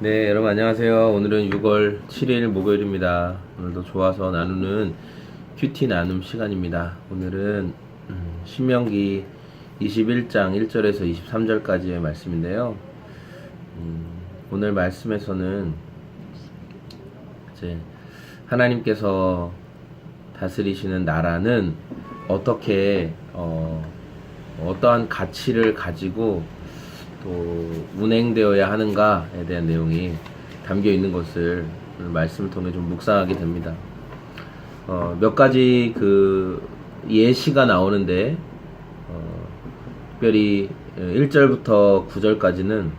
네, 여러분 안녕하세요. 오늘은 6월 7일 목요일입니다. 오늘도 좋아서 나누는 큐티 나눔 시간입니다. 오늘은 신명기 21장 1절에서 23절까지의 말씀인데요. 오늘 말씀에서는 이제 하나님께서 다스리시는 나라는 어떻게 어떠한 가치를 가지고 또 운행되어야 하는가에 대한 내용이 담겨 있는 것을 오늘 말씀을 통해 좀 묵상하게 됩니다. 몇 가지 그 예시가 나오는데 특별히 1절부터 9절까지는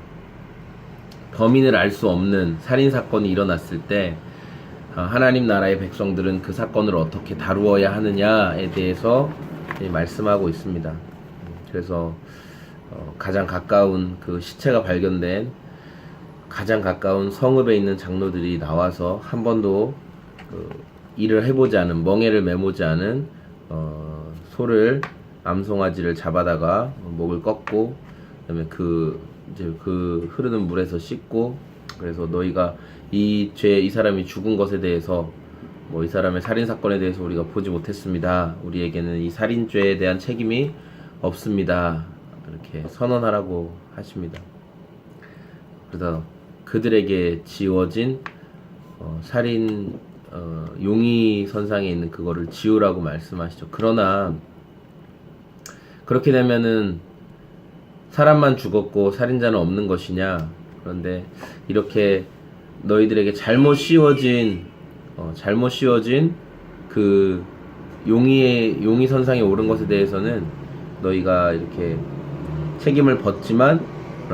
범인을 알 수 없는 살인 사건이 일어났을 때 하나님 나라의 백성들은 그 사건을 어떻게 다루어야 하느냐에 대해서 말씀하고 있습니다. 그래서 가장 가까운 그 시체가 발견된 가장 가까운 성읍에 있는 장로들이 나와서 한 번도 일을 해보지 않은, 멍에를 메모지 않은 소를, 암송아지를 잡아다가 목을 꺾고, 그다음에 이제 그 흐르는 물에서 씻고, 그래서 너희가 이 사람이 죽은 것에 대해서 이 사람의 살인 사건에 대해서 우리가 보지 못했습니다. 우리에게는 이 살인죄에 대한 책임이 없습니다. 이렇게 선언하라고 하십니다. 그래서 그들에게 지워진 살인 용의 선상에 있는 그거를 지우라고 말씀하시죠. 그러나 그렇게 되면은 사람만 죽었고 살인자는 없는 것이냐? 그런데 이렇게 너희들에게 잘못 씌워진 그 용의 선상에 오른 것에 대해서는 너희가 이렇게 책임을 벗지만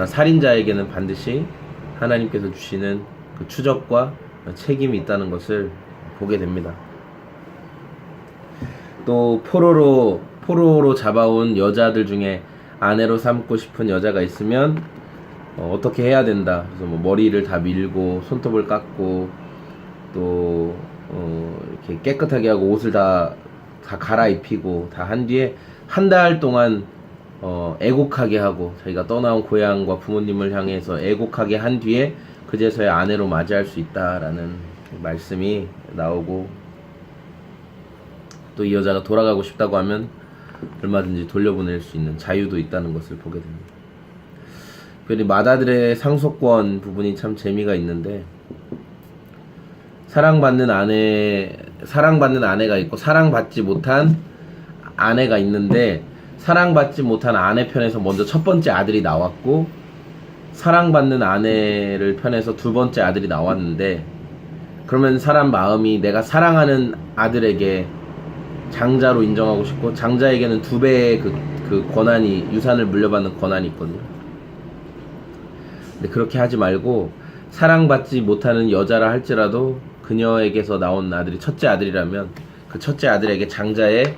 살인자에게는 반드시 하나님께서 주시는 그 추적과 책임이 있다는 것을 보게 됩니다. 또 포로로 잡아온 여자들 중에 아내로 삼고 싶은 여자가 있으면 어떻게 해야 된다. 그래서 머리를 다 밀고 손톱을 깎고 또 이렇게 깨끗하게 하고 옷을 다 갈아입히고 다 한 뒤에 한 달 동안 애곡하게 하고 자기가 떠나온 고향과 부모님을 향해서 애곡하게 한 뒤에 그제서야 아내로 맞이할 수 있다라는 말씀이 나오고, 또 이 여자가 돌아가고 싶다고 하면 얼마든지 돌려보낼 수 있는 자유도 있다는 것을 보게 됩니다. 특별히 마다들의 상속권 부분이 참 재미가 있는데, 사랑받는 아내가 있고 사랑받지 못한 아내가 있는데, 사랑받지 못한 아내 편에서 먼저 첫 번째 아들이 나왔고 사랑받는 아내를 편에서 두 번째 아들이 나왔는데, 그러면 사람 마음이 내가 사랑하는 아들에게 장자로 인정하고 싶고 장자에게는 두 배의 그 권한이, 유산을 물려받는 권한이 있거든요. 근데 그렇게 하지 말고 사랑받지 못하는 여자라 할지라도 그녀에게서 나온 아들이 첫째 아들이라면 그 첫째 아들에게 장자의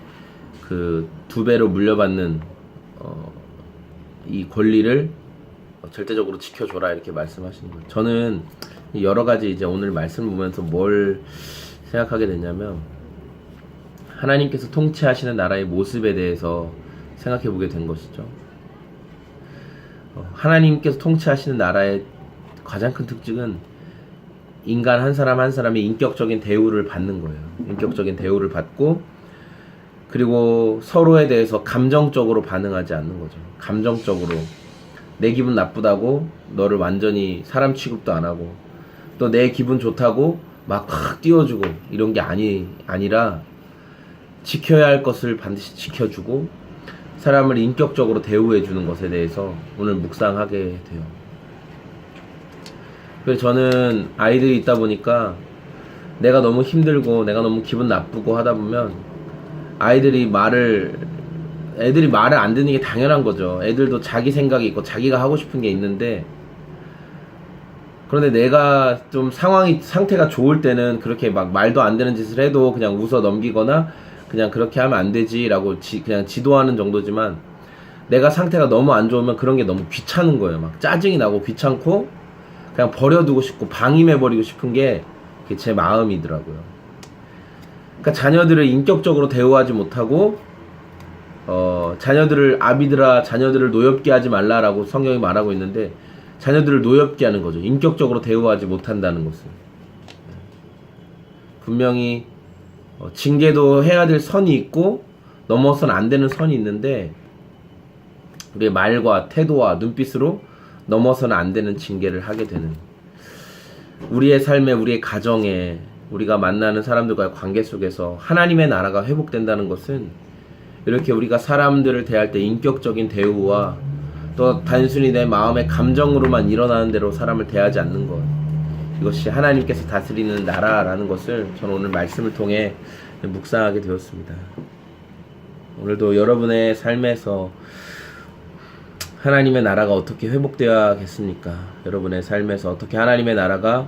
그 두 배로 물려받는 이 권리를 절대적으로 지켜줘라, 이렇게 말씀하시는 거예요. 저는 여러 가지 이제 오늘 말씀을 보면서 뭘 생각하게 됐냐면, 하나님께서 통치하시는 나라의 모습에 대해서 생각해 보게 된 것이죠. 하나님께서 통치하시는 나라의 가장 큰 특징은 인간 한 사람 한 사람이 인격적인 대우를 받는 거예요. 인격적인 대우를 받고, 그리고 서로에 대해서 감정적으로 반응하지 않는 거죠. 감정적으로 내 기분 나쁘다고 너를 완전히 사람 취급도 안 하고, 또 내 기분 좋다고 막 띄워주고 이런 게 아니라 지켜야 할 것을 반드시 지켜주고 사람을 인격적으로 대우해주는 것에 대해서 오늘 묵상하게 돼요. 그래서 저는 아이들이 있다 보니까 내가 너무 힘들고 내가 너무 기분 나쁘고 하다 보면 애들이 말을 안 듣는 게 당연한 거죠. 애들도 자기 생각이 있고 자기가 하고 싶은 게 있는데, 그런데 내가 좀 상태가 좋을 때는 그렇게 막 말도 안 되는 짓을 해도 그냥 웃어 넘기거나 그냥 그렇게 하면 안 되지라고 그냥 지도하는 정도지만, 내가 상태가 너무 안 좋으면 그런 게 너무 귀찮은 거예요. 막 짜증이 나고 귀찮고 그냥 버려두고 싶고 방임해버리고 싶은 게 제 마음이더라고요. 그러니까 자녀들을 인격적으로 대우하지 못하고 자녀들을 노엽게 하지 말라라고 성경이 말하고 있는데, 자녀들을 노엽게 하는 거죠. 인격적으로 대우하지 못한다는 것은. 분명히 징계도 해야 될 선이 있고 넘어서는 안 되는 선이 있는데 우리의 말과 태도와 눈빛으로 넘어서는 안 되는 징계를 하게 되는, 우리의 삶에, 우리의 가정에, 우리가 만나는 사람들과의 관계 속에서 하나님의 나라가 회복된다는 것은 이렇게 우리가 사람들을 대할 때 인격적인 대우와 또 단순히 내 마음의 감정으로만 일어나는 대로 사람을 대하지 않는 것, 이것이 하나님께서 다스리는 나라라는 것을 저는 오늘 말씀을 통해 묵상하게 되었습니다. 오늘도 여러분의 삶에서 하나님의 나라가 어떻게 회복되어야겠습니까? 여러분의 삶에서 어떻게 하나님의 나라가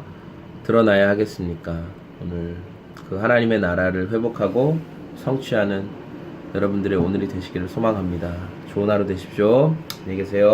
드러나야 하겠습니까? 오늘 그 하나님의 나라를 회복하고 성취하는 여러분들의 오늘이 되시기를 소망합니다. 좋은 하루 되십시오. 안녕히 계세요.